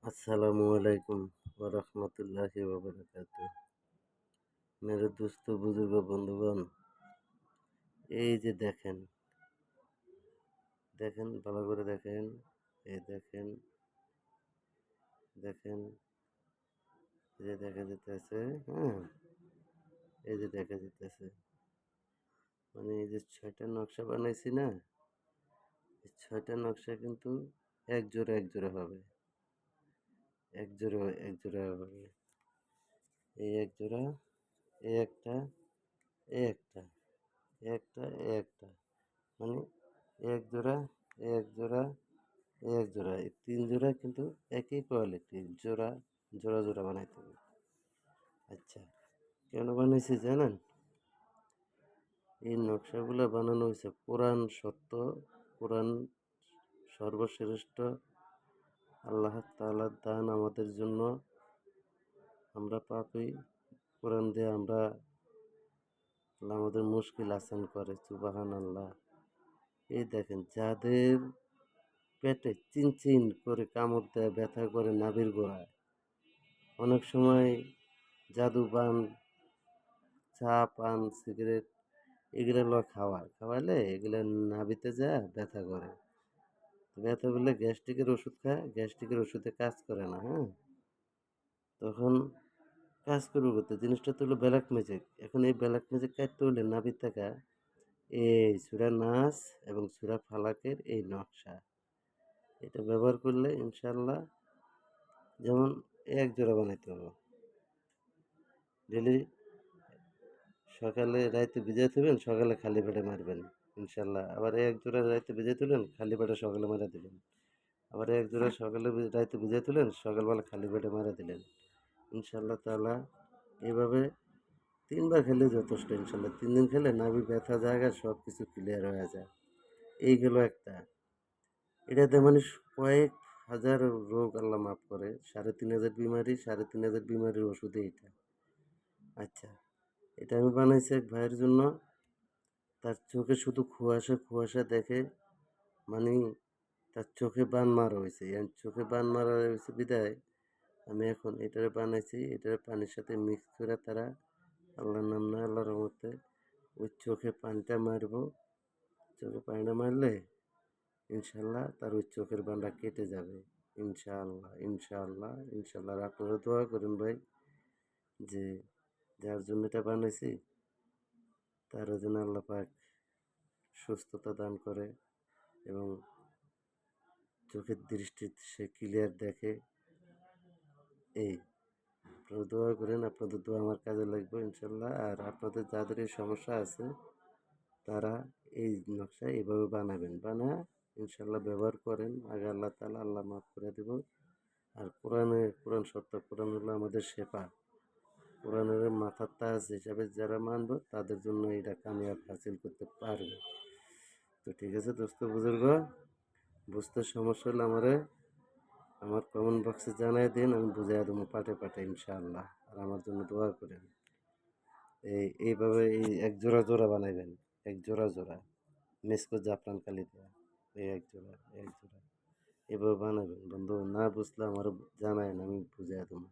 আসসালামু আলাইকুম ওয়া রাহমাতুল্লাহি ওয়া বারাকাতুহু। মেরে দোস্ত বুজুর্গ বন্ধুগণ, এই যে দেখেন, দেখেন ভালো করে দেখেন, এই দেখেন, দেখেন, এই যে দেখা যেতেছে, হ্যাঁ, এই যে দেখা যেতেছে, মানে এই যে ৬টা নকশা বানাইছি না, এই ৬টা নকশা কিন্তু এক জোড়া হবে, এক জোড়া হবে, এই এক জোড়া, এই একটা, এই একটা, এই একটা, এই একটা, মানে এক জোড়া, এক জোড়া, এক জোড়া, এই ৩ জোড়া কিন্তু একই কোয়ালিটির জোড়া বানাইতে হবে। আচ্ছা, কেন বানাইছি জানেন? এই নকশাগুলো বানানো হয়েছে কোরআন সত্য, কোরআন সর্বশ্রেষ্ঠ, আল্লাহ তাআলার দান আমাদের জন্য। আমরা পাপী, কোরআন দিয়ে আমরা আল্লাহ আমাদের মুশকিল আসান করে, সুবহানাল্লাহ। এই দেখেন, যাদের পেটে চিনচিন করে কামড় দেয়, ব্যথা করে নাভির গোড়ায়, অনেক সময় জাদু পান, চা পান, সিগারেট এগুলো খাওয়াইলে এগুলো নাভিতে যায় ব্যথা করে। ব্যথা করলে গ্যাস্ট্রিকের ওষুধ খায়, গ্যাস্ট্রিকের ওষুধে কাজ করে না, হ্যাঁ, তখন কাজ করবে করতে জিনিসটা তো হলো ব্ল্যাক ম্যাজিক। এখন এই ব্ল্যাক ম্যাজিক কাটতে হলে নাভির থাকা এই সূরা নাস এবং সূরা ফালাকের এই নকশা, এটা ব্যবহার করলে ইনশাল্লাহ, যেমন এক জোড়া বানাইতে হবে ডেলি, সকালে রাইতে ভিজাই থবেন, সকালে খালি পেটে মারবেন ইনশাল্লাহ। আবার এক জোড়া রাইতে ভিজাই তুলেন, খালি পেটে সকালে মারা দিলেন। আবার এক জোড়া সকালে রাইতে ভিজাই তুলেন, সকালবেলা খালি পেটে মারা দিলেন ইনশাল্লাহ তাআলা। এইভাবে ৩ বার খেলে যথেষ্ট ইনশাল্লাহ। ৩ দিন খেলে নাভি ব্যথা জায়গা সব কিছু ক্লিয়ার হয়ে যায়। এই গেল একটা। এটাতে মানে কয়েক হাজার রোগ আল্লাহ মাফ করে। ৩,৫০০ বিমারি, ৩,৫০০ বিমারির ওষুধে এটা। আচ্ছা, এটা আমি বানাইছি এক ভাইয়ের জন্য। তার চোখে শুধু কুয়াশা দেখে, মানে তার চোখে বান মারা হয়েছে। চোখে বান মারা হয়েছে বিদায় আমি এখন এটারে বানাইছি, এটারে পানির সাথে মিক্স করে তারা, আল্লাহর নাম না আল্লাহর রহমতে, ওই চোখে পানিটা মারবো। চোখে পানিটা মারলে ইনশাল্লাহ তার ওই চোখের বানটা কেটে যাবে ইনশাআল্লাহ, ইনশাআল্লাহ, ইনশাআল্লাহ। আর আপনারা দোয়া করেন ভাই, যে যার জন্য এটা বানাইছি তার যেন আল্লাহ পাক সুস্থতা দান করে এবং চোখের দৃষ্টি সে ক্লিয়ার দেখে। এই আপনারা দোয়া করেন, আপনাদের দোয়া আমার কাজে লাগবে ইনশাল্লাহ। আর আপনাদের যাদের এই সমস্যা আছে তারা এই নকশা এইভাবে বানাবেন, বানায় ইনশাল্লাহ ব্যবহার করেন। আগে আল্লাহ তাআলা আল্লাহ মাফ করে দেব। আর কোরআন সত্য, কোরআন হলো আমাদের শেফা। কোরআনের মাথার তাজ হিসাবে যারা মানব তাদের জন্য এটা কামিয়াব হাসিল করতে পারবে। তো ঠিক আছে দোস্ত বুজুর্গ, বুঝতে সমস্যা হলে আমার কমেন্ট বক্সে জানাই দিন, আমি বুঝাই দেবো পাটে ইনশাআল্লাহ। আর আমার জন্য দোয়া করেন। এইভাবে এই এক জোড়া বানাইবেন, এক জোড়া মেসকো জাফরান কালি দেওয়া, এই এক জোড়া এভাবে বানাবেন বন্ধু। না বুঝলে আমার জানায়েন, আমি বুঝাই দেবো।